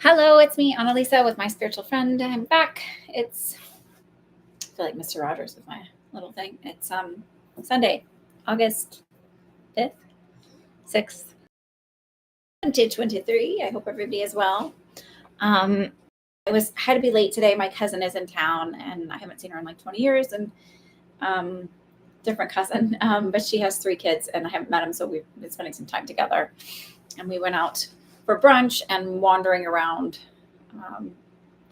Hello, it's me, Annalisa, with my spiritual friend. I'm back. I feel like Mr. Rogers with my little thing. It's Sunday, August 5th, 6th, 2023. I hope everybody is well. Had to be late today. My cousin is in town, and I haven't seen her in like 20 years, and different cousin, but she has 3 kids, and I haven't met him, so we've been spending some time together. And we went out for brunch and wandering around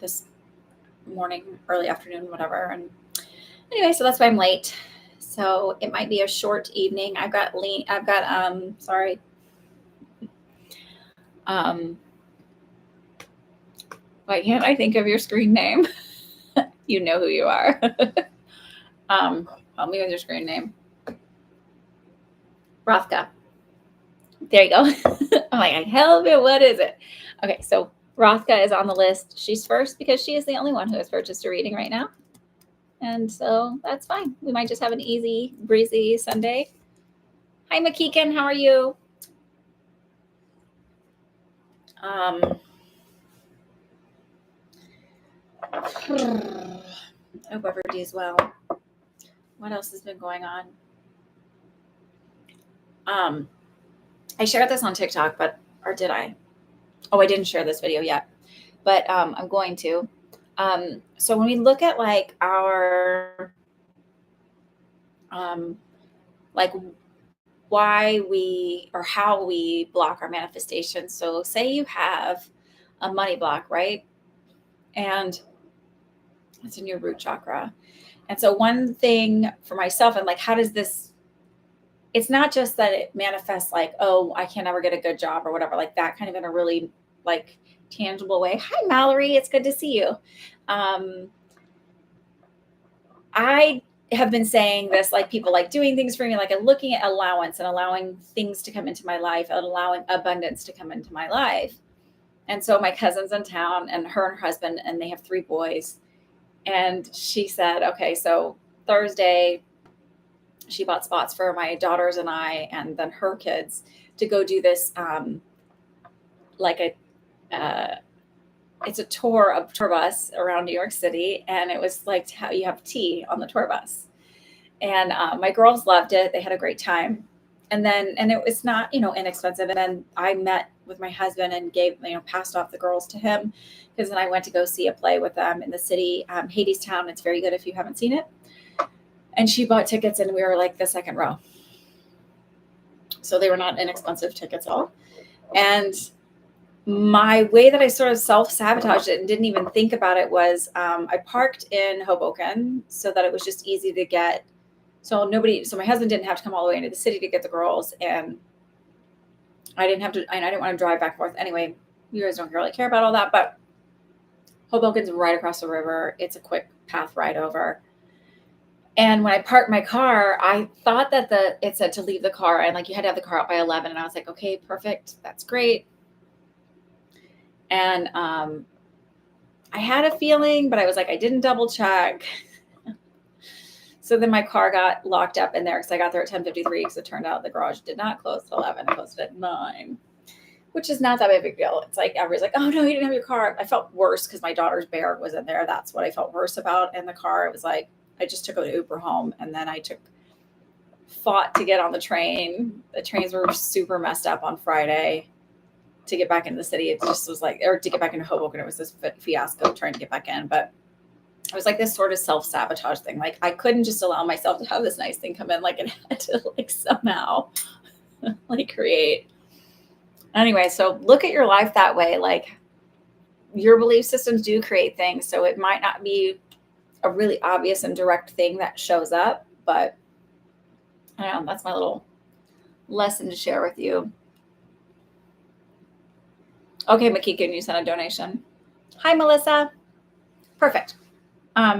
this morning, early afternoon, whatever. And anyway, so that's why I'm late. So it might be a short evening. Why can't I think of your screen name? You know who you are. Help me with your screen name. Rothka. There you go. I'm like, help me, what is it? Okay, so Rothka is on the list. She's first because she is the only one who has purchased a reading right now. And so that's fine. We might just have an easy, breezy Sunday. Hi, McKeekan. How are you? I hope everybody is well. What else has been going on? I shared this on TikTok, or did I? Oh, I didn't share this video yet, but I'm going to. So when we look at like our, like why we or how we block our manifestation. So say you have a money block, right? And it's in your root chakra. And so one thing for myself, I'm like, how does this, it's not just that it manifests like, oh, I can't ever get a good job or whatever, like that kind of in a really like tangible way. Hi, Mallory. It's good to see you. I have been saying this, like people like doing things for me, like looking at allowance and allowing things to come into my life and allowing abundance to come into my life. And so my cousin's in town and her husband, and they have 3 boys. And she said, okay, so Thursday, she bought spots for my daughters and I, and then her kids to go do this, it's a tour bus around New York City. And it was like how you have tea on the tour bus. And my girls loved it. They had a great time. And it was not, inexpensive. And then I met with my husband and passed off the girls to him, because then I went to go see a play with them in the city, Hadestown. It's very good if you haven't seen it. And she bought tickets, and we were like the second row. So they were not inexpensive tickets at all. And my way that I sort of self-sabotaged it and didn't even think about it was I parked in Hoboken so that it was just easy to get. So my husband didn't have to come all the way into the city to get the girls, and I didn't want to drive back and forth. Anyway, you guys don't really care about all that, but Hoboken's right across the river. It's a quick path ride over. And when I parked my car, I thought that it said to leave the car, and like you had to have the car out by 11. And I was like, okay, perfect. That's great. And I had a feeling, but I was like, I didn't double check. So then my car got locked up in there because I got there at 10:53, because it turned out the garage did not close at 11. It closed at 9, which is not that big of a deal. It's like everybody's like, oh no, you didn't have your car. I felt worse because my daughter's bear was in there. That's what I felt worse about. In the car, it was like, I just took an Uber home, and then I fought to get on the train. The trains were super messed up on Friday to get back into the city. It just was like, or to get back into Hoboken, it was this fiasco trying to get back in. But it was like this sort of self-sabotage thing. Like I couldn't just allow myself to have this nice thing come in. Like it had to like somehow like create. Anyway, so look at your life that way. Like your belief systems do create things. So it might not be a really obvious and direct thing that shows up, but I don't know, that's my little lesson to share with you. Okay, Makika, you sent a donation. Hi, Melissa. Perfect.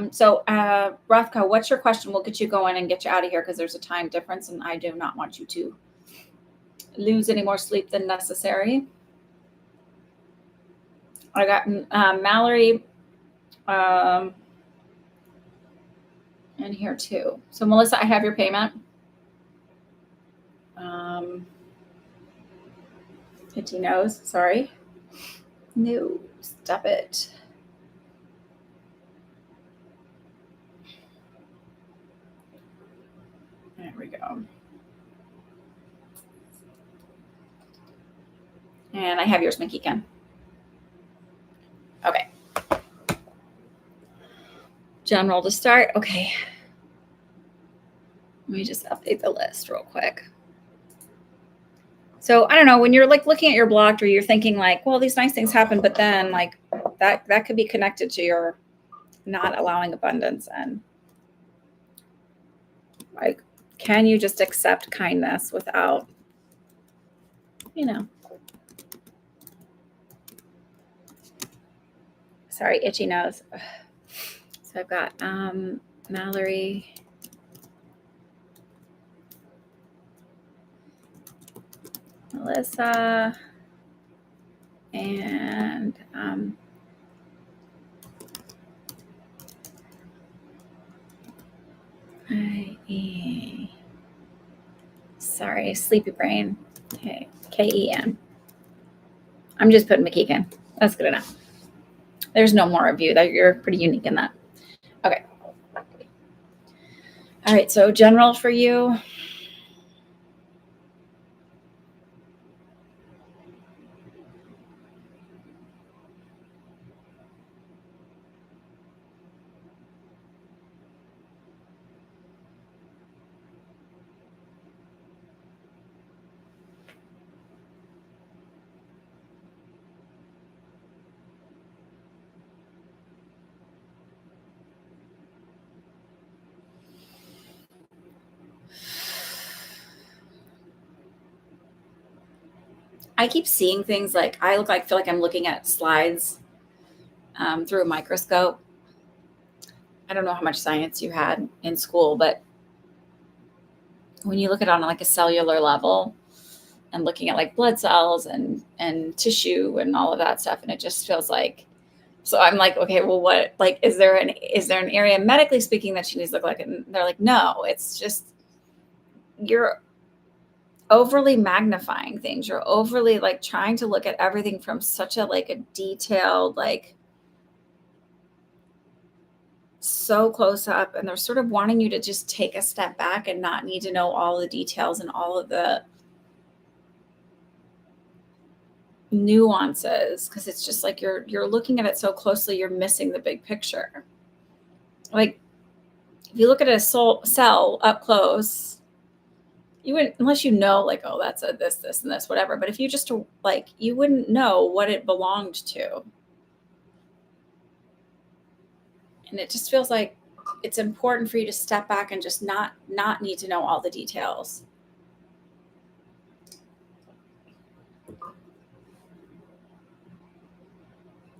So Rothko, what's your question? We'll get you going and get you out of here because there's a time difference, and I do not want you to lose any more sleep than necessary. I got Mallory in here too. So Melissa, I have your payment. Itchy nose, sorry. No, stop it. There we go. And I have yours, McKeegan. Okay. General to start. Okay. Let me just update the list real quick. So I don't know, when you're like looking at your blocked or you're thinking like, well, these nice things happen, but then like that could be connected to your not allowing abundance. And like, can you just accept kindness without, sorry, itchy nose. So I've got Mallory, Melissa, and sorry, sleepy brain. Okay, Ken. I'm just putting McKeegan. That's good enough. There's no more of you. That you're pretty unique in that. Okay. All right. So general for you. I keep seeing things like feel like I'm looking at slides through a microscope. I don't know how much science you had in school, but when you look at it on like a cellular level and looking at like blood cells and tissue and all of that stuff, and it just feels like, so I'm like, okay, well, what, like, is there an area medically speaking that she needs to look like? And they're like, no, it's just, you're overly magnifying things. You're overly like trying to look at everything from such a like a detailed, like so close up, and they're sort of wanting you to just take a step back and not need to know all the details and all of the nuances, because it's just like you're looking at it so closely, you're missing the big picture. Like if you look at a cell up close, you wouldn't, unless you know like, oh, that's a this and this whatever, but if you just like, you wouldn't know what it belonged to. And it just feels like it's important for you to step back and just not need to know all the details.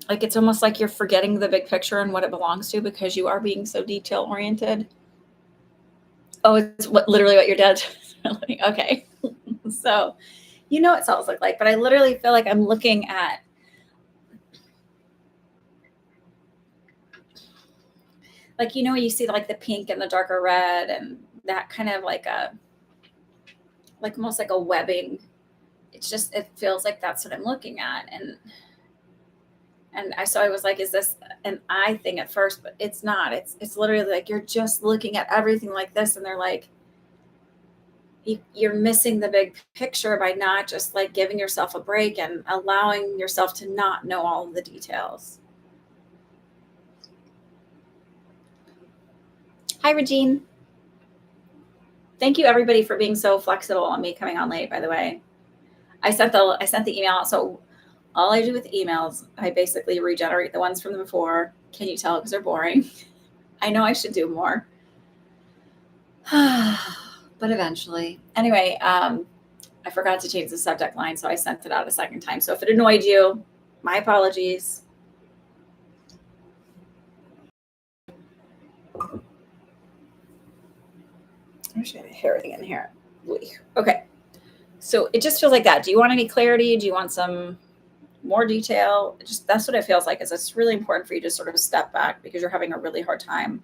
Like it's almost like you're forgetting the big picture and what it belongs to because you are being so detail oriented. Oh, it's literally what your dad. Okay. So, what cells look like, but I literally feel like I'm looking at like, you see like the pink and the darker red and that kind of like almost like a webbing. It's just, it feels like that's what I'm looking at. And I was like, is this an eye thing at first? But it's not. It's literally like you're just looking at everything like this, and they're like, you're missing the big picture by not just like giving yourself a break and allowing yourself to not know all of the details. Hi, Regine. Thank you everybody for being so flexible on me coming on late, by the way. I sent the email out. So all I do with emails, I basically regenerate the ones from before. Can you tell? Because they're boring. I know I should do more. But eventually. Anyway, I forgot to change the subject line, so I sent it out a second time. So if it annoyed you, my apologies. I should have everything in here. Okay. So it just feels like that. Do you want any clarity? Do you want some more detail? Just that's what it feels like. Is it's really important for you to sort of step back because you're having a really hard time.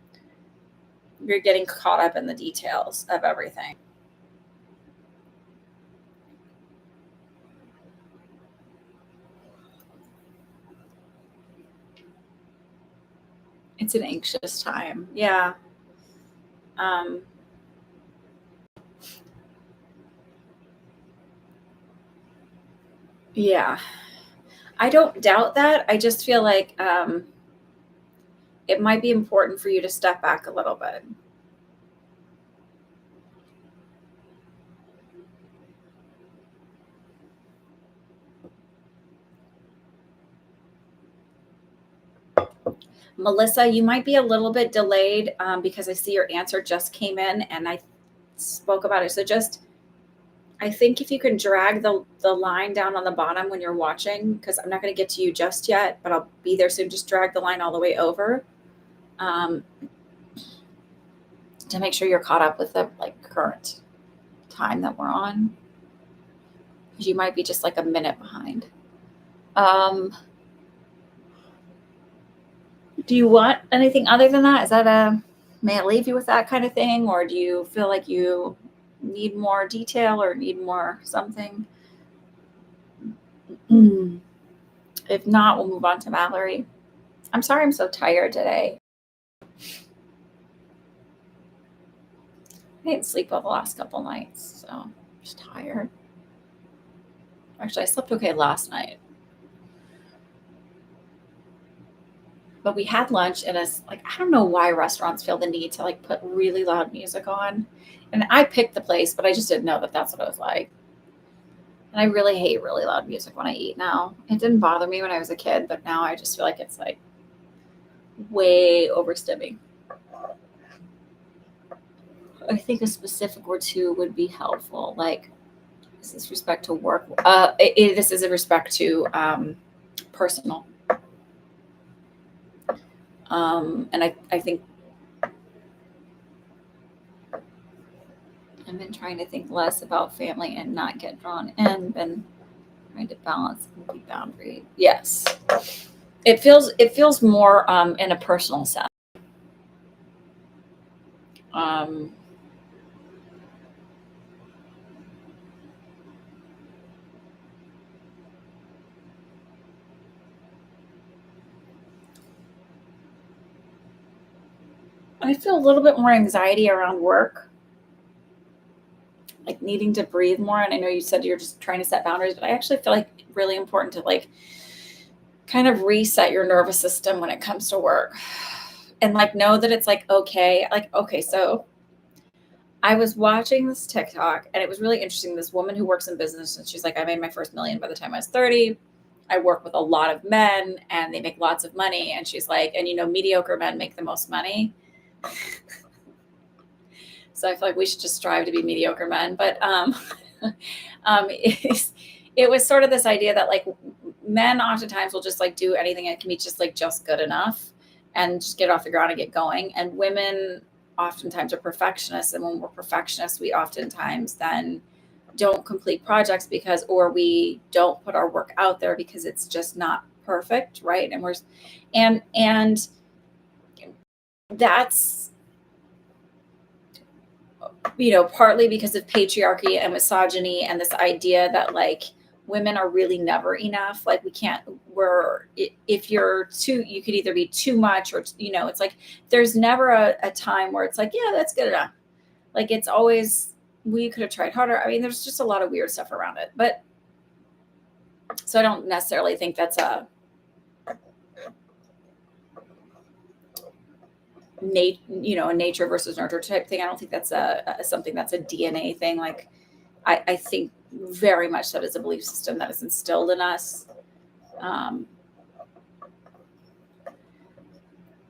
You're getting caught up in the details of everything. It's an anxious time. Yeah. Um, yeah. I don't doubt that. I just feel like it might be important for you to step back a little bit. Melissa, you might be a little bit delayed because I see your answer just came in and I spoke about it. So just, I think if you can drag the line down on the bottom when you're watching, because I'm not going to get to you just yet, but I'll be there soon. Just drag the line all the way over um, to make sure you're caught up with the like current time that we're on. Because you might be just like a minute behind. Um, do you want anything other than that? Is that may I leave you with that kind of thing? Or do you feel like you need more detail or need more something? If not, we'll move on to Mallory. I'm sorry I'm so tired today. I didn't sleep well the last couple nights, so I'm just tired. Actually, I slept okay last night. But we had lunch and it's like I don't know why restaurants feel the need to like put really loud music on. And I picked the place, but I just didn't know that that's what it was like. And I really hate really loud music when I eat now. It didn't bother me when I was a kid, but now I just feel like it's like way overstimming. I think a specific or two would be helpful. Like, is this respect to work? This is a respect to personal. And I think I've been trying to think less about family and not get drawn in. Been trying to balance and keep boundary. Yes, it feels more in a personal sense. Um, I feel a little bit more anxiety around work, like needing to breathe more. And I know you said you're just trying to set boundaries, but I actually feel like really important to like kind of reset your nervous system when it comes to work and like know that it's like okay. Like, okay, so I was watching this TikTok and it was really interesting. This woman who works in business and she's like, I made my first million by the time I was 30. I work with a lot of men and they make lots of money. And she's like, and you know, mediocre men make the most money. So I feel like we should just strive to be mediocre men. But it was sort of this idea that like men oftentimes will just like do anything and it can be just like just good enough and just get off the ground and get going. And women oftentimes are perfectionists. And when we're perfectionists, we oftentimes then don't complete projects because, or we don't put our work out there because it's just not perfect. Right. And that's, you know, partly because of patriarchy and misogyny and this idea that like women are really never enough. Like we can't, if you're too, you could either be too much or, you know, it's like, there's never a time where it's like, yeah, that's good enough. Like it's always, we could have tried harder. I mean, there's just a lot of weird stuff around it, but so I don't necessarily think that's a a nature versus nurture type thing. I don't think that's a something that's a DNA thing. Like I think very much that is a belief system that is instilled in us. Um,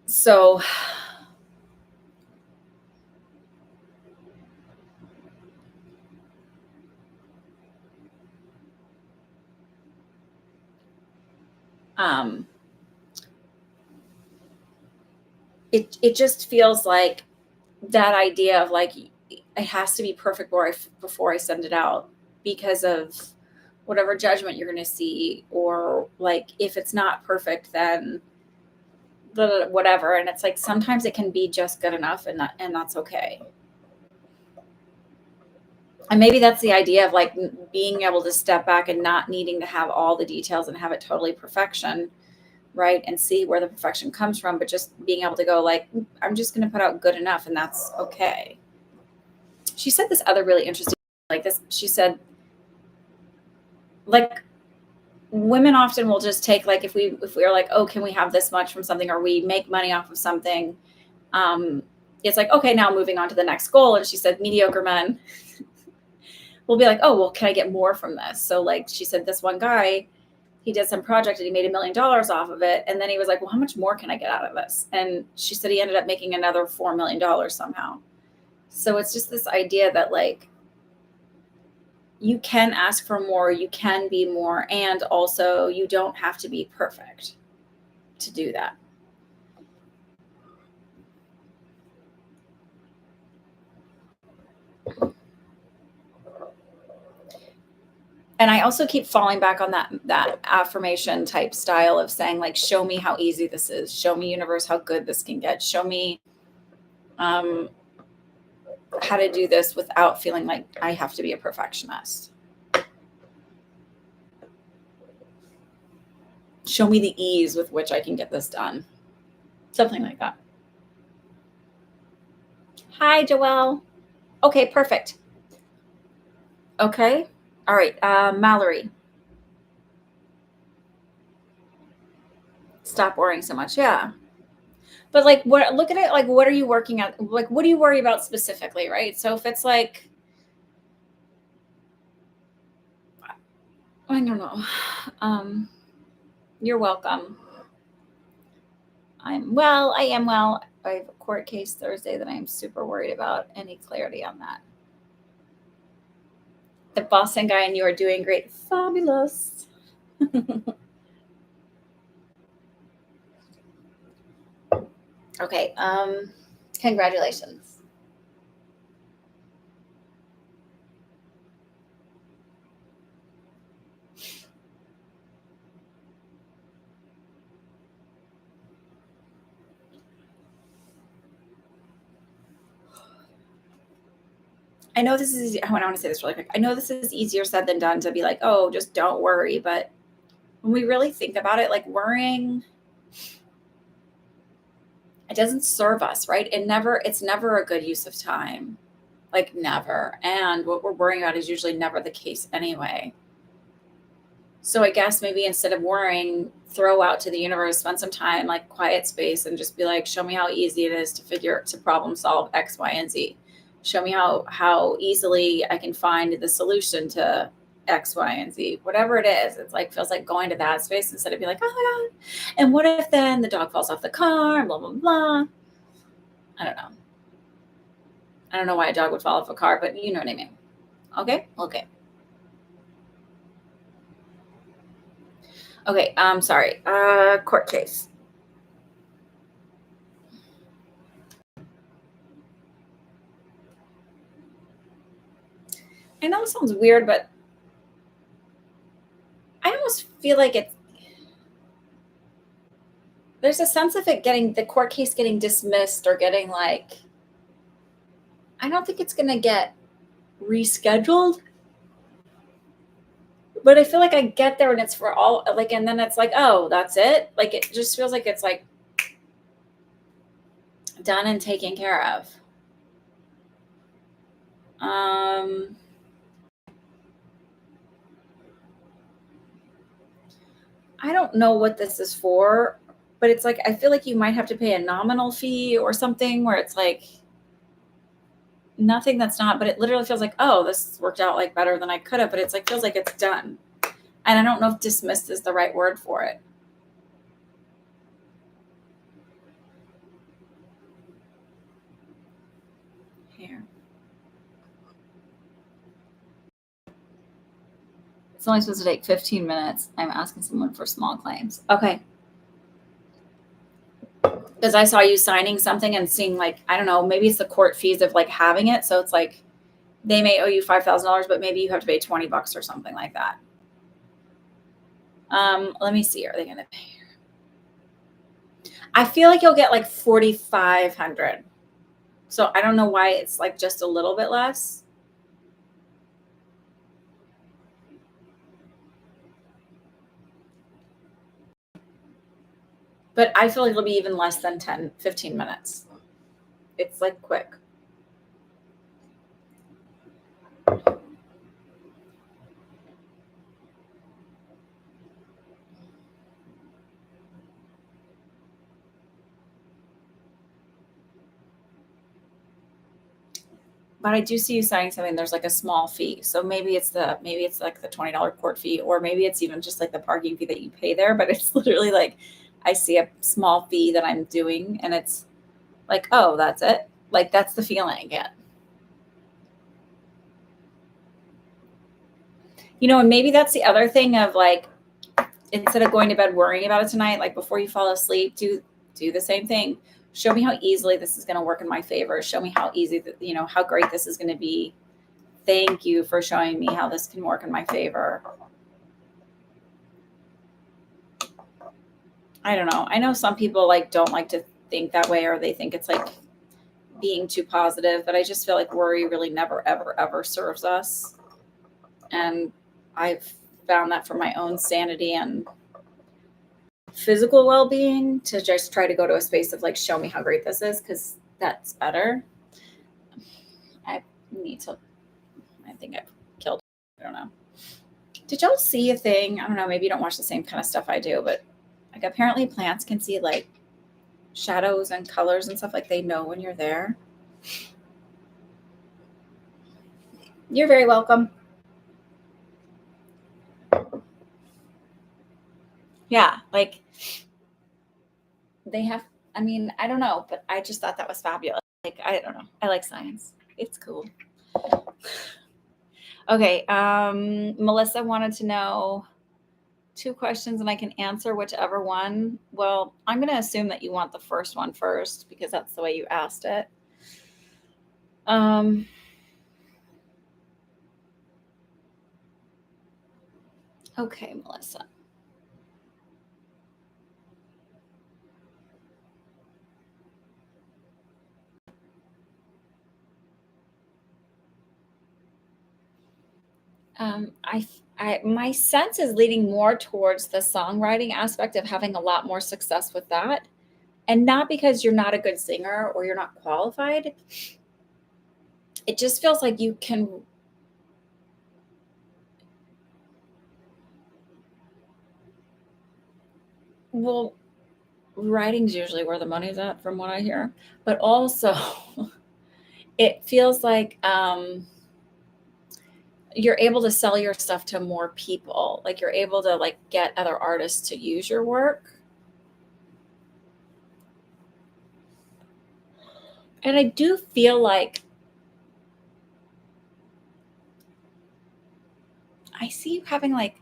so um, it just feels like that idea of like it has to be perfect before I send it out because of whatever judgment you're going to see, or like if it's not perfect, then whatever. And it's like sometimes it can be just good enough, and that's okay. And maybe that's the idea of like being able to step back and not needing to have all the details and have it totally perfection. right? And see where the perfection comes from, but just being able to go like, I'm just going to put out good enough and that's okay. She said this other really interesting, like this, she said, like, women often will just take, like, if we're like, oh, can we have this much from something, or we make money off of something, it's like, okay, now moving on to the next goal. And she said mediocre men will be like, oh, well, can I get more from this? So like she said, this one guy, he did some project and he made $1 million off of it, and then he was like, well, how much more can I get out of this? And she said he ended up making another $4 million somehow. So it's just this idea that, like, you can ask for more, you can be more, and also you don't have to be perfect to do that. And I also keep falling back on that affirmation type style of saying, like, show me how easy this is, show me, universe, how good this can get, show me how to do this without feeling like I have to be a perfectionist. Show me the ease with which I can get this done. Something like that. Hi, Joelle. Okay, perfect. Okay. All right. Mallory. Stop worrying so much. Yeah. But like, what, look at it, like, what are you working at? Like, what do you worry about specifically? Right. So if it's like, I don't know. You're welcome. I am well. I have a court case Thursday that I'm super worried about. Any clarity on that? The Boston guy and you are doing great. Fabulous. Okay. Congratulations. I know this is, I want to say this really quick. I know this is easier said than done to be like, oh, just don't worry. But when we really think about it, like, worrying, it doesn't serve us, right? It's never a good use of time, like, never. And what we're worrying about is usually never the case anyway. So I guess maybe instead of worrying, throw out to the universe, spend some time, like, quiet space, and just be like, show me how easy it is to problem solve X, Y, and Z. Show me how easily I can find the solution to X, Y, and Z. Whatever it is, it's like, feels like going to that space instead of being like, oh my God. And what if then the dog falls off the car, blah, blah, blah. I don't know. I don't know why a dog would fall off a car, but you know what I mean. Okay. Okay. Sorry. Court case. I know it sounds weird, but I almost feel like there's a sense of it getting, the court case getting dismissed or getting, like, I don't think it's going to get rescheduled, but I feel like I get there and it's for all, like, and then it's like, oh, that's it. Like, it just feels like it's like done and taken care of. I don't know what this is for, but it's like, I feel like you might have to pay a nominal fee or something where it's like nothing that's not, but it literally feels like, oh, this worked out like better than I could have, but it's like, feels like it's done. And I don't know if dismissed is the right word for it. Here. It's only supposed to take 15 minutes. I'm asking someone for small claims. Okay. Because I saw you signing something and seeing, like, I don't know, maybe it's the court fees of like having it. So it's like they may owe you $5,000, but maybe you have to pay $20 or something like that. Let me see. Are they going to pay? I feel like you'll get like 4,500. So I don't know why it's like just a little bit less. But I feel like it'll be even less than 10, 15 minutes. It's like quick. But I do see you signing something. There's like a small fee, so maybe it's like the $20 court fee, or maybe it's even just like the parking fee that you pay there. But it's literally like I see a small fee that I'm doing, and it's like, oh, that's it. Like that's the feeling I get. And maybe that's the other thing of like, instead of going to bed worrying about it tonight, like before you fall asleep, do the same thing. Show me how easily this is going to work in my favor. Show me how easy, how great this is going to be. Thank you for showing me how this can work in my favor. I don't know. I know some people like don't like to think that way, or they think it's like being too positive, but I just feel like worry really never, ever, ever serves us. And I've found that for my own sanity and physical well-being to just try to go to a space of like, show me how great this is, because that's better. I think I've killed. I don't know. Did y'all see a thing? I don't know. Maybe you don't watch the same kind of stuff I do, but like apparently plants can see like shadows and colors and stuff. Like they know when you're there. You're very welcome. Yeah, like they have. I mean, I don't know, but I just thought that was fabulous. Like I don't know. I like science. It's cool. Okay. Melissa wanted to know 2 questions, and I can answer whichever one. Well, I'm going to assume that you want the first one first because that's the way you asked it. Okay, Melissa. My sense is leading more towards the songwriting aspect of having a lot more success with that. And not because you're not a good singer or you're not qualified. It just feels like you can. Well, writing's usually where the money's at, from what I hear. But also, it feels like you're able to sell your stuff to more people. Like you're able to like get other artists to use your work. And I do feel like I see you having like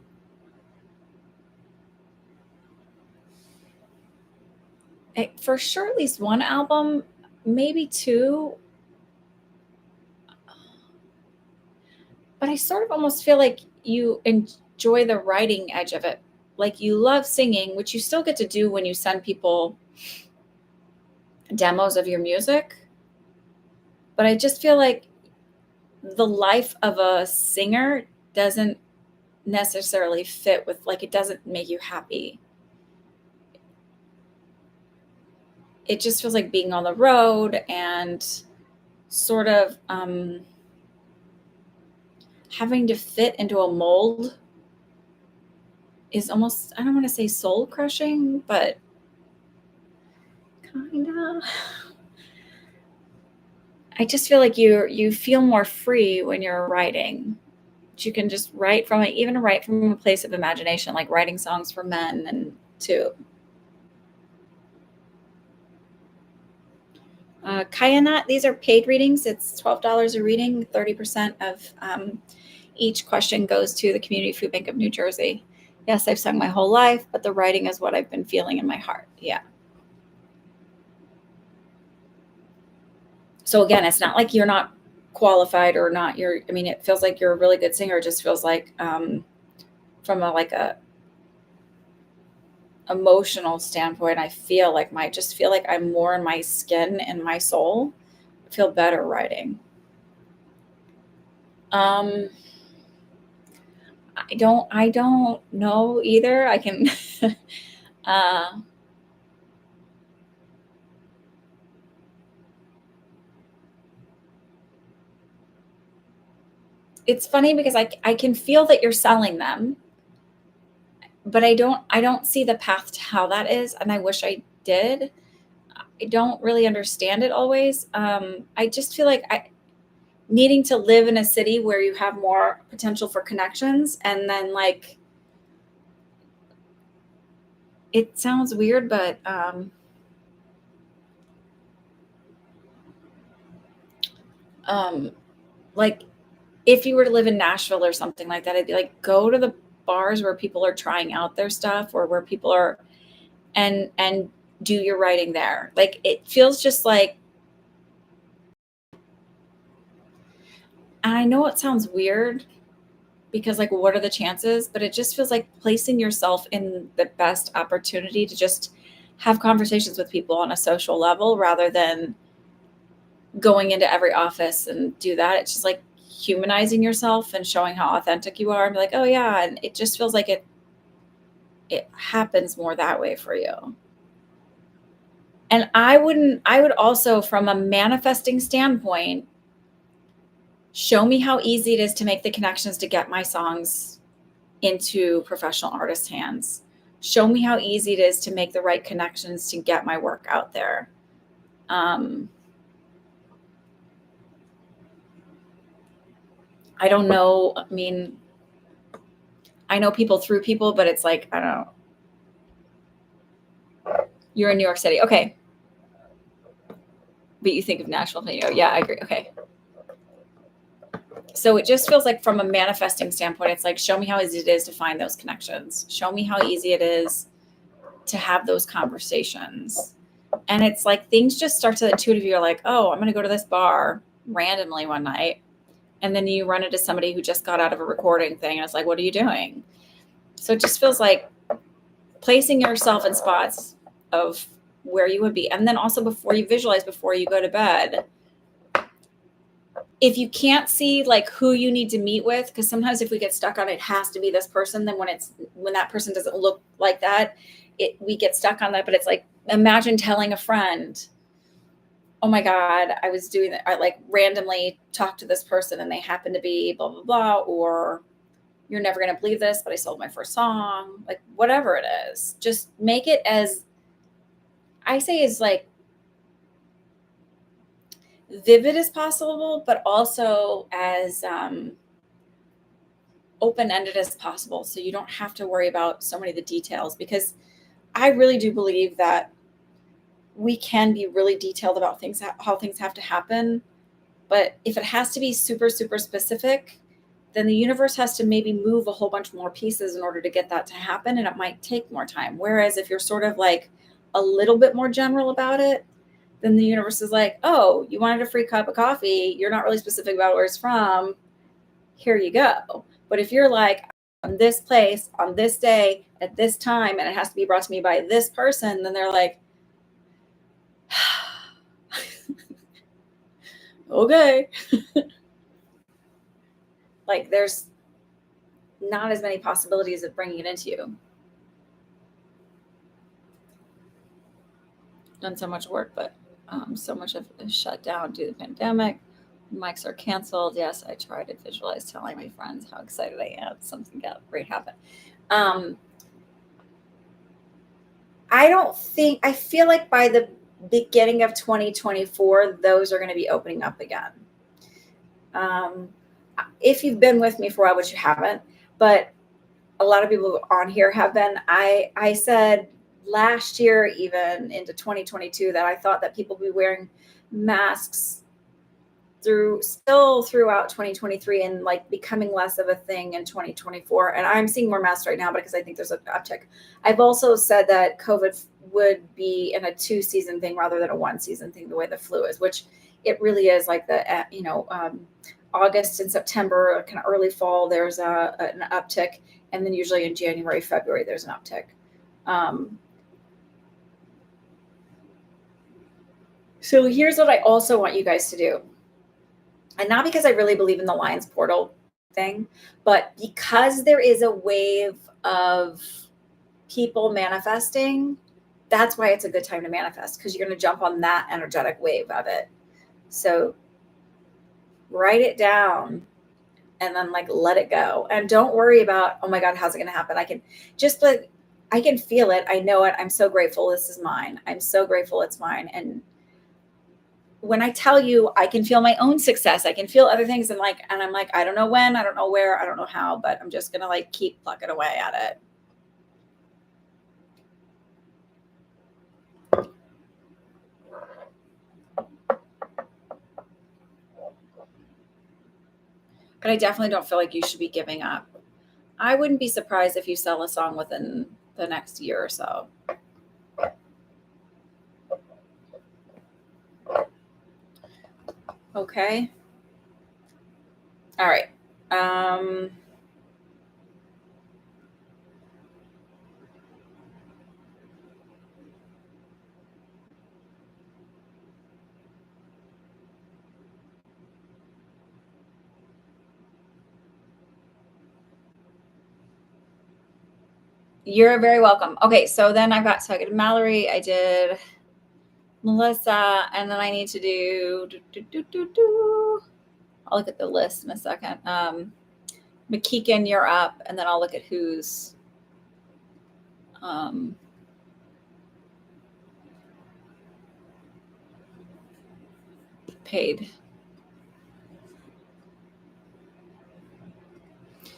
for sure at least 1 album, maybe 2. But I sort of almost feel like you enjoy the writing edge of it. Like you love singing, which you still get to do when you send people demos of your music. But I just feel like the life of a singer doesn't necessarily fit with, like, it doesn't make you happy. It just feels like being on the road and sort of having to fit into a mold is almost, I don't want to say soul crushing, but kind of. I just feel like you feel more free when you're writing. You can just write from a place of imagination, like writing songs for men and too. Kayanat, these are paid readings. It's $12 a reading. 30% of each question goes to the Community Food Bank of New Jersey. Yes, I've sung my whole life, but the writing is what I've been feeling in my heart. Yeah. So again, it's not like you're not qualified or not. It feels like you're a really good singer. It just feels like from a emotional standpoint, I feel like I'm more in my skin and my soul. I feel better writing. I don't know either. I can it's funny because I can feel that you're selling them, but I don't see the path to how that is, and I wish I did. I don't really understand it always. I just feel like I needing to live in a city where you have more potential for connections, and then like it sounds weird, but um, like if you were to live in Nashville or something like that, I'd be like, go to the bars where people are trying out their stuff or where people are and do your writing there. Like it feels just like, and I know it sounds weird because like what are the chances? But it just feels like placing yourself in the best opportunity to just have conversations with people on a social level rather than going into every office and do that. It's just like humanizing yourself and showing how authentic you are and be like, oh yeah. And it just feels like it happens more that way for you. And I would also, from a manifesting standpoint, show me how easy it is to make the connections to get my songs into professional artists' hands. Show me how easy it is to make the right connections to get my work out there. Um, I don't know. I mean, I know people through people, but it's like, I don't know. You're in New York City. Okay. But you think of Nashville, and you go, yeah, I agree. Okay. So it just feels like from a manifesting standpoint, it's like, show me how easy it is to find those connections. Show me how easy it is to have those conversations. And it's like things just start to intuitive. You're like, oh, I'm going to go to this bar randomly one night. And then you run into somebody who just got out of a recording thing. And it's like, what are you doing? So it just feels like placing yourself in spots of where you would be. And then also before you visualize, before you go to bed, if you can't see like who you need to meet with, because sometimes if we get stuck on it has to be this person, then when that person doesn't look like that, we get stuck on that. But it's like, imagine telling a friend, oh my God, I was doing that. I like randomly talked to this person and they happened to be blah, blah, blah, or you're never going to believe this, but I sold my first song, like whatever it is, just make it as I say is like vivid as possible, but also as open-ended as possible. So you don't have to worry about so many of the details, because I really do believe that we can be really detailed about things, how things have to happen. But if it has to be super, super specific, then the universe has to maybe move a whole bunch more pieces in order to get that to happen. And it might take more time. Whereas if you're sort of like a little bit more general about it, then the universe is like, oh, you wanted a free cup of coffee. You're not really specific about where it's from. Here you go. But if you're like, on this place, on this day, at this time, and it has to be brought to me by this person, then they're like, okay. Like there's not as many possibilities of bringing it into you. Done so much work, but so much of it is shut down due to the pandemic. Mics are canceled. Yes, I try to visualize telling my friends how excited I am. Something great happened. I feel like by the beginning of 2024, those are going to be opening up again. If you've been with me for a while, which you haven't, but a lot of people on here have been, I said last year, even into 2022, that I thought that people would be wearing masks throughout 2023 and like becoming less of a thing in 2024. And I'm seeing more masks right now because I think there's an uptick. I've also said that COVID would be in a 2-season thing rather than a 1-season thing, the way the flu is, which it really is. Like August and September, kind of early fall, there's an uptick. And then usually in January, February, there's an uptick. So here's what I also want you guys to do. And not because I really believe in the Lions portal thing, but because there is a wave of people manifesting, that's why it's a good time to manifest, because you're going to jump on that energetic wave of it. So write it down and then like let it go. And don't worry about, oh my God, how's it going to happen? I can just like, I can feel it. I know it. I'm so grateful. This is mine. I'm so grateful it's mine. And when I tell you, I can feel my own success. I can feel other things. And I'm like, I don't know when, I don't know where, I don't know how, but I'm just going to like keep plucking away at it. But I definitely don't feel like you should be giving up. I wouldn't be surprised if you sell a song within the next year or so. Okay. All right. You're very welcome. Okay, so then I did Mallory, I did Melissa, and then I need to do. I'll look at the list in a second. McKeegan, you're up, and then I'll look at who's paid.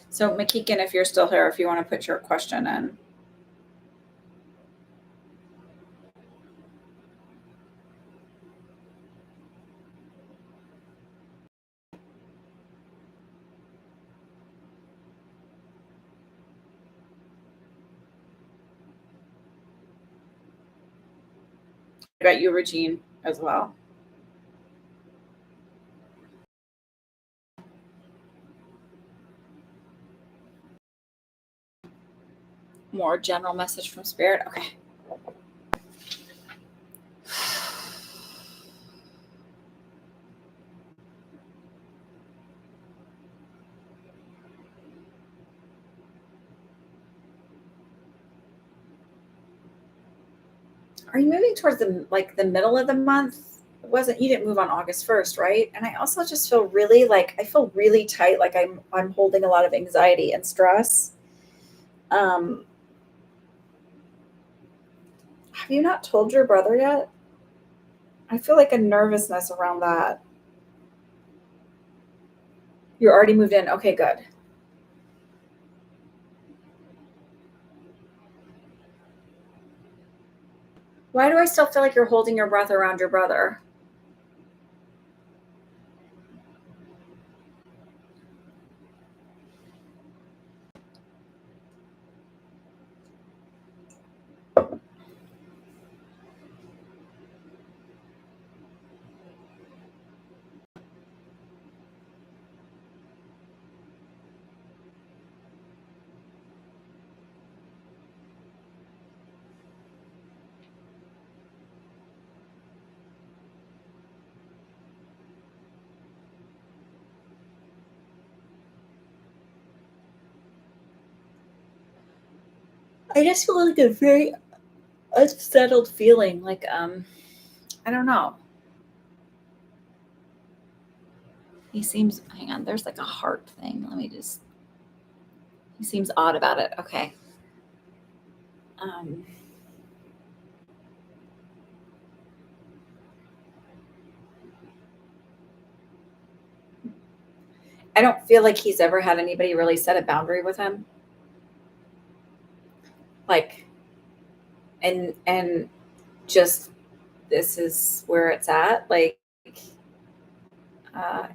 So McKeegan, if you're still here, if you want to put your question in. I got you, Regine, as well. More general message from Spirit. Okay. Are you moving towards the middle of the month? You didn't move on August 1st, right? And I also just feel I feel really tight, like I'm holding a lot of anxiety and stress. Have you not told your brother yet? I feel like a nervousness around that. You're already moved in. Okay, good. Why do I still feel like you're holding your breath around your brother? I just feel like a very unsettled feeling. I don't know. He seems, hang on, there's like a heart thing. He seems odd about it. Okay. I don't feel like he's ever had anybody really set a boundary with him. Like, and just this is where it's at. Uh,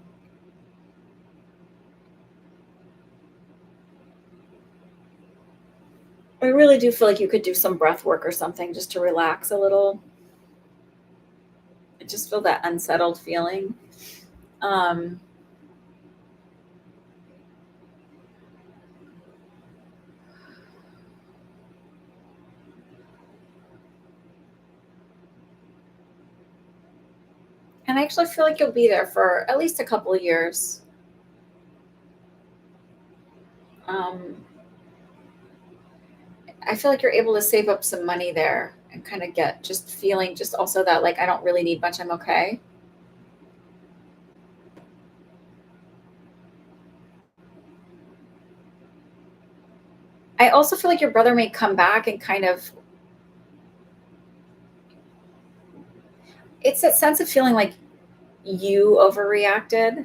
I really do feel like you could do some breath work or something just to relax a little. I just feel that unsettled feeling. Um, and I actually feel like you'll be there for at least a couple of years. I feel like you're able to save up some money there and kind of get just feeling just also that like I don't really need much, I'm okay. I also feel like your brother may come back and kind of, it's that sense of feeling like you overreacted.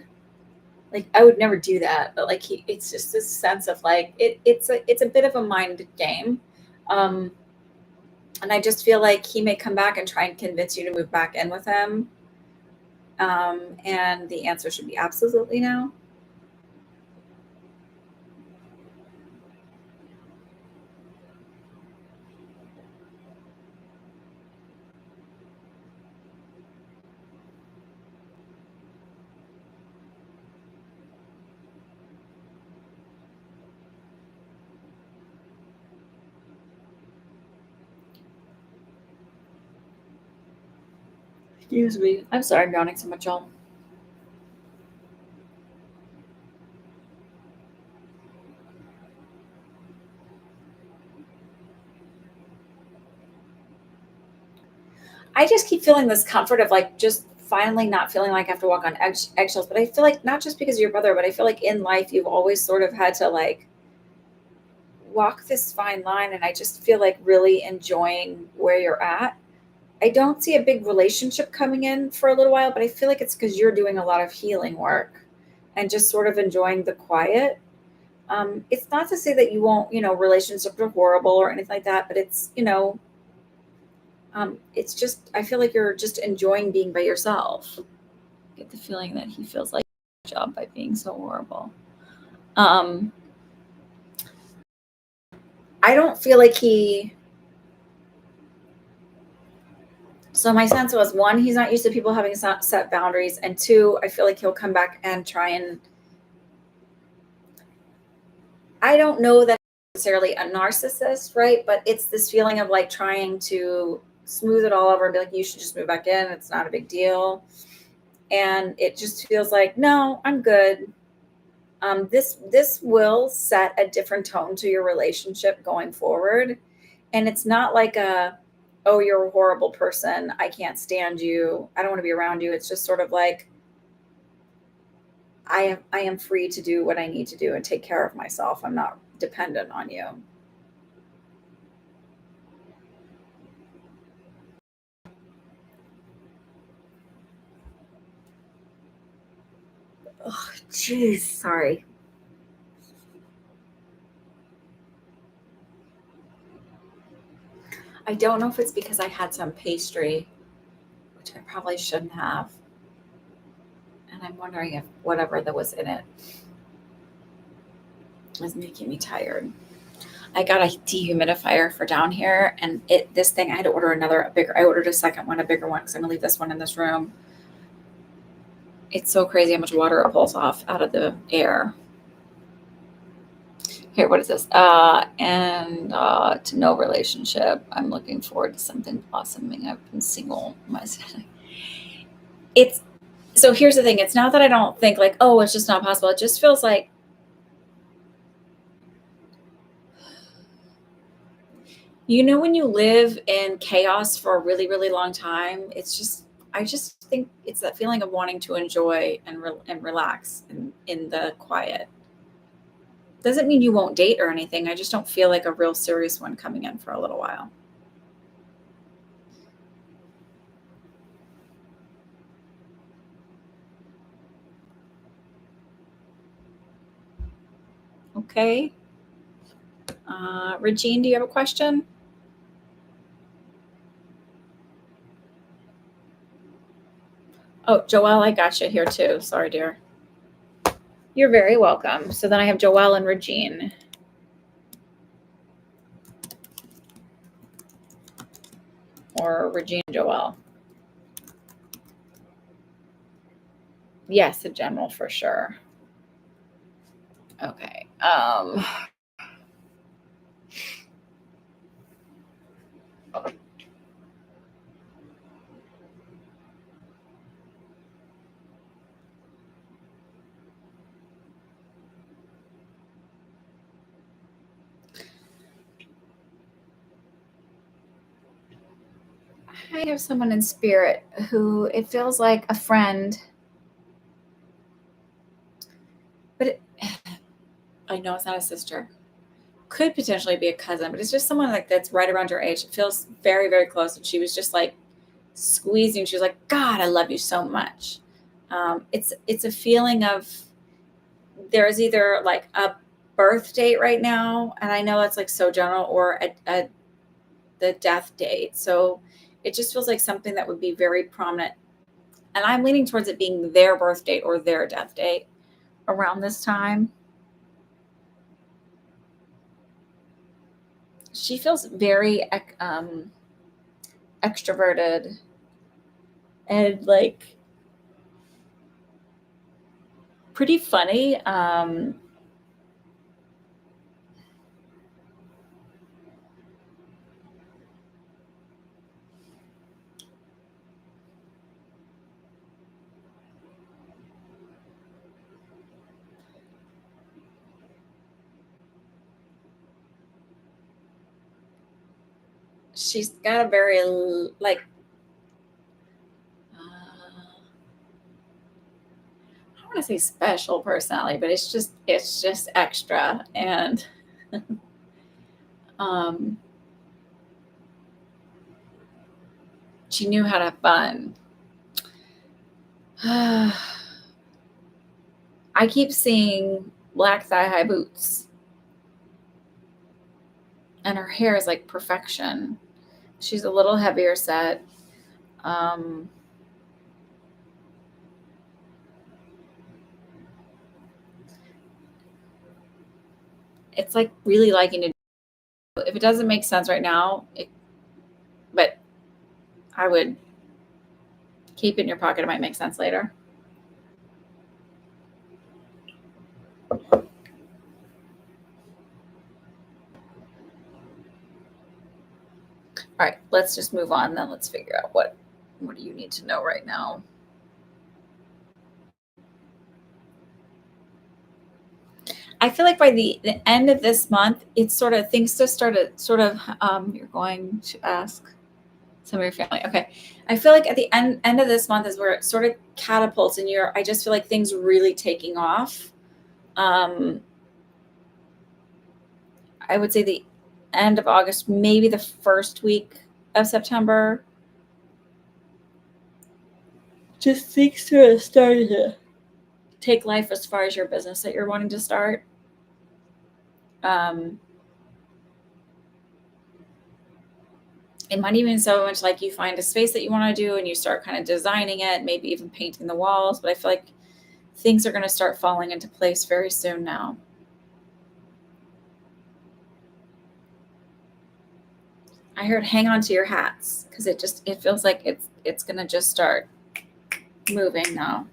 Like I would never do that, but like it's just this sense of like it's a bit of a mind game. Um, and I just feel like he may come back and try and convince you to move back in with him. And the answer should be absolutely no. Excuse me. I'm sorry I'm yawning so much, y'all. I just keep feeling this comfort of like just finally not feeling like I have to walk on eggshells. But I feel like not just because of your brother, but I feel like in life you've always sort of had to like walk this fine line. And I just feel like really enjoying where you're at. I don't see a big relationship coming in for a little while, but I feel like it's because you're doing a lot of healing work and just sort of enjoying the quiet. It's not to say that you won't, relationships are horrible or anything like that, but it's just, I feel like you're just enjoying being by yourself. I get the feeling that he feels like a job by being so horrible. Um, I don't feel like so my sense was one, he's not used to people having set boundaries. And two, I feel like he'll come back and try and, I don't know that necessarily a narcissist, right? But it's this feeling of like trying to smooth it all over and be like, you should just move back in. It's not a big deal. And it just feels like, no, I'm good. This will set a different tone to your relationship going forward. And it's not like oh, you're a horrible person. I can't stand you. I don't want to be around you. It's just sort of like, I am free to do what I need to do and take care of myself. I'm not dependent on you. Oh, jeez. Sorry. I don't know if it's because I had some pastry, which I probably shouldn't have. And I'm wondering if whatever that was in it is making me tired. I got a dehumidifier for down here, and this thing I had to order a bigger. I ordered a second one, a bigger one, because I'm gonna leave this one in this room. It's so crazy how much water it pulls off out of the air. Here, what is this? And to no relationship. I'm looking forward to something blossoming. I've been single myself. It's so here's the thing. It's not that I don't think like, oh, it's just not possible. It just feels like, when you live in chaos for a really, really long time, I just think it's that feeling of wanting to enjoy and relax in the quiet. Doesn't mean you won't date or anything. I just don't feel like a real serious one coming in for a little while. Okay. Regine, do you have a question? Oh, Joelle, I got you here too. Sorry, dear. You're very welcome. So then I have Joelle and Regine. Or Regine and Joelle. Yes, a general for sure. Okay. I have someone in spirit who it feels like a friend, but I know it's not a sister. could potentially be a cousin, but it's just someone like that's right around your age. It feels very, very close. And she was just like squeezing. She was like, God, I love you so much. It's a feeling of there's either like a birth date right now, and I know it's like so general, or the death date. So it just feels like something that would be very prominent. And I'm leaning towards it being their birth date or their death date around this time. She feels very extroverted and like pretty funny. She's got a very like I don't want to say special personality, but it's just extra. And um, she knew how to have fun. I keep seeing black thigh high boots, and her hair is like perfection. She's a little heavier set. Um, it's like really liking to. If it doesn't make sense right now, but I would keep it in your pocket. It might make sense later. All right, let's just move on. Then let's figure out what do you need to know right now. I feel like by the end of this month, it's sort of things to start to sort of. You're going to ask some of your family. Okay, I feel like at the end of this month is where it sort of catapults, and I just feel like things really taking off. Um, I would say the end of August, maybe the first week of September. Just things sort of started to take life as far as your business that you're wanting to start. Um, it might even so much like you find a space that you want to do and you start kind of designing it, maybe even painting the walls. But I feel like things are going to start falling into place very soon now. I heard hang on to your hats because it feels like it's going to just start moving now.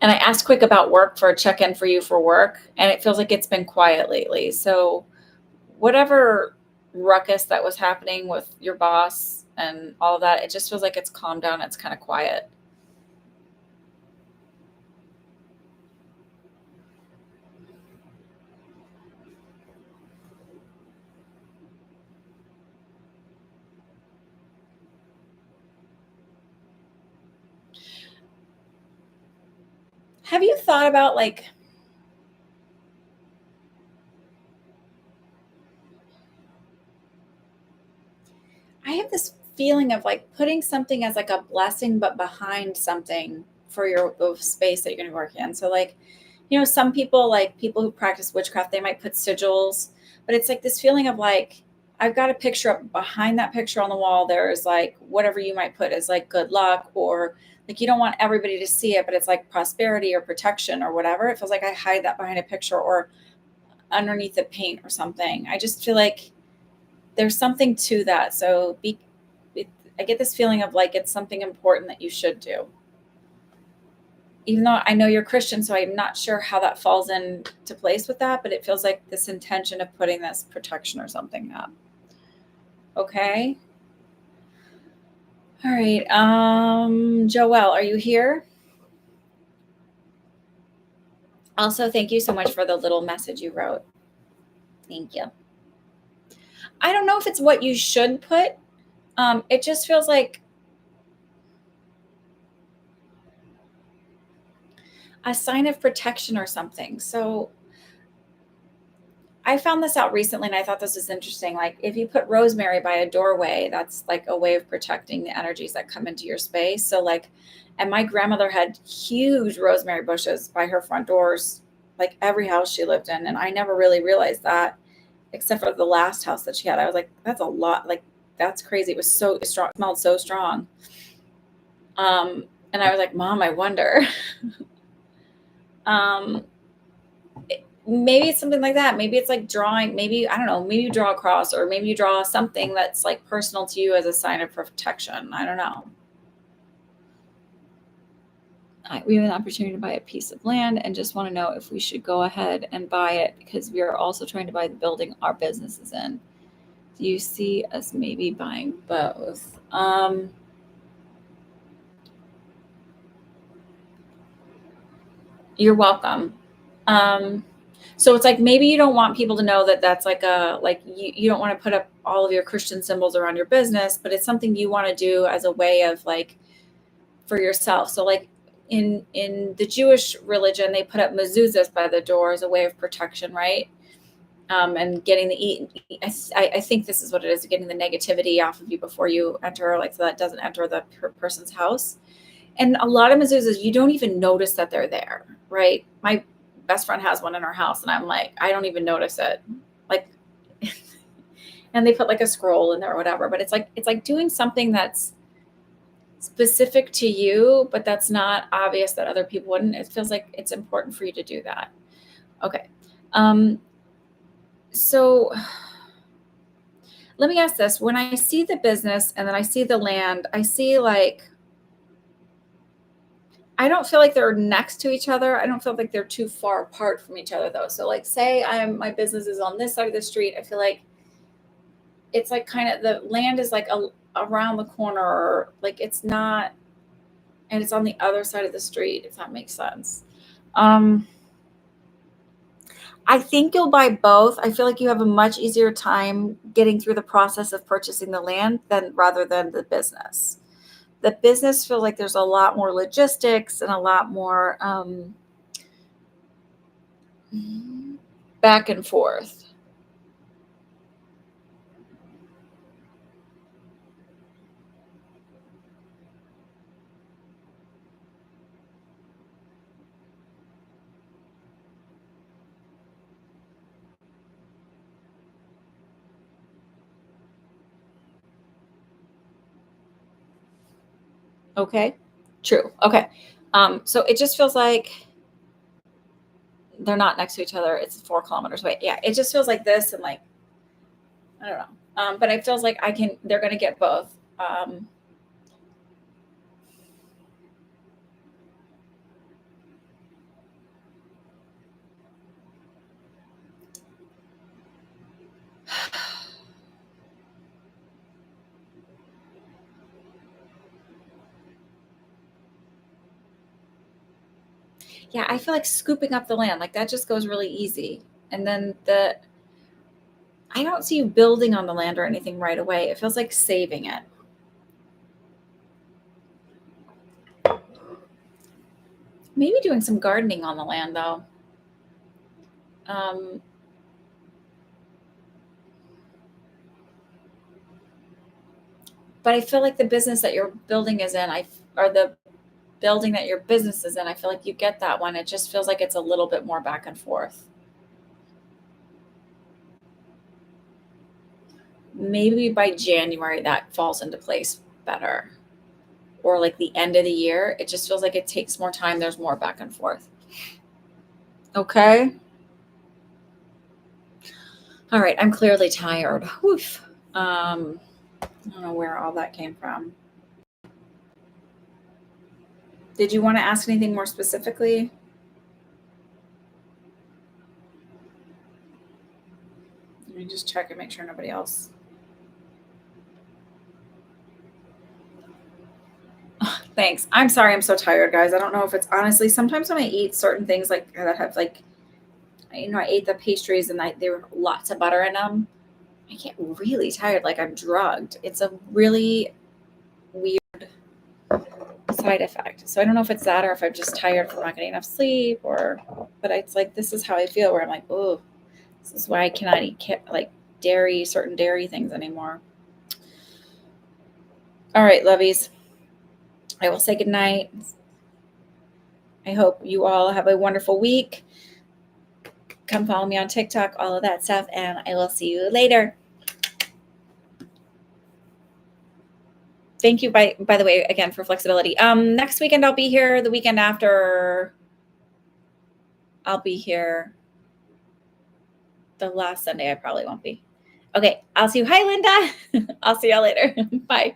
And I asked Quick about work for a check-in for you for work, and it feels like it's been quiet lately. So whatever ruckus that was happening with your boss and all of that, it just feels like it's calmed down. It's kind of quiet. Have you thought about like I have this feeling of like putting something as like a blessing, but behind something for your the space that you're going to work in. So like, some people like people who practice witchcraft, they might put sigils, but it's like this feeling of like I've got a picture up behind that picture on the wall. There is like whatever you might put as like good luck or like you don't want everybody to see it, but it's like prosperity or protection or whatever. It feels like I hide that behind a picture or underneath the paint or something. I just feel like there's something to that. So I get this feeling of like it's something important that you should do. Even though I know you're Christian, so I'm not sure how that falls into place with that, but it feels like this intention of putting this protection or something up. Okay. All right. Joelle, are you here? Also, thank you so much for the little message you wrote. Thank you. I don't know if it's what you should put. It just feels like a sign of protection or something. So I found this out recently and I thought this was interesting. Like if you put rosemary by a doorway, that's like a way of protecting the energies that come into your space. So like, and my grandmother had huge rosemary bushes by her front doors, like every house she lived in. And I never really realized that except for the last house that she had. I was like, that's a lot. Like that's crazy. It was so strong, it smelled so strong. And I was like, Mom, I wonder. um, maybe it's something like that. Maybe it's like drawing, maybe, I don't know, maybe you draw a cross or maybe you draw something that's like personal to you as a sign of protection. I don't know. We have an opportunity to buy a piece of land and just want to know if we should go ahead and buy it because we are also trying to buy the building our business is in. Do you see us maybe buying both? You're welcome. Um, so it's like maybe you don't want people to know that that's like a like you don't want to put up all of your Christian symbols around your business, but it's something you want to do as a way of like for yourself. So like in the Jewish religion, they put up mezuzahs by the door as a way of protection, right? And getting the I think this is what it is, getting the negativity off of you before you enter, like so that doesn't enter the person's house. And a lot of mezuzahs, you don't even notice that they're there, right? My best friend has one in her house, and I'm like, I don't even notice it. Like, and they put like a scroll in there or whatever, but it's like doing something that's specific to you, but that's not obvious that other people wouldn't. It feels like it's important for you to do that. Okay. Um, so let me ask this. When I see the business and then I see the land, I see like I don't feel like they're next to each other. I don't feel like they're too far apart from each other though. So like say my business is on this side of the street. I feel like it's like kind of the land is like around the corner or like it's not and it's on the other side of the street, if that makes sense. Um I think you'll buy both. I feel like you have a much easier time getting through the process of purchasing the land than rather than the business. The business feels like there's a lot more logistics and a lot more back and forth. Okay. True. Okay. So it just feels like they're not next to each other. It's 4 kilometers away. Yeah. It just feels like this and like, I don't know. But it feels like they're going to get both. Yeah. I feel like scooping up the land, like that just goes really easy. And then I don't see you building on the land or anything right away. It feels like saving it. Maybe doing some gardening on the land though. Um, but I feel like the business that your building is in, or the building that your business is in, I feel like you get that one. It just feels like it's a little bit more back and forth. Maybe by January that falls into place better. Or like the end of the year, it just feels like it takes more time. There's more back and forth. Okay. All right. I'm clearly tired. Oof. I don't know where all that came from. Did you want to ask anything more specifically? Let me just check and make sure nobody else. Thanks. I'm sorry I'm so tired, guys. I don't know if it's honestly sometimes when I eat certain things like that have like, I ate the pastries and there were lots of butter in them. I get really tired, like I'm drugged. It's a really weird side effect. So I don't know if it's that or if I'm just tired from not getting enough sleep but it's like, this is how I feel where I'm like, oh, this is why I cannot eat like certain dairy things anymore. All right, lovies. I will say goodnight. I hope you all have a wonderful week. Come follow me on TikTok, all of that stuff, and I will see you later. Thank you by the way again for flexibility. Next weekend I'll be here. The weekend after I'll be here. The last Sunday I probably won't be. Okay, I'll see you. Hi Linda. I'll see y'all later. Bye.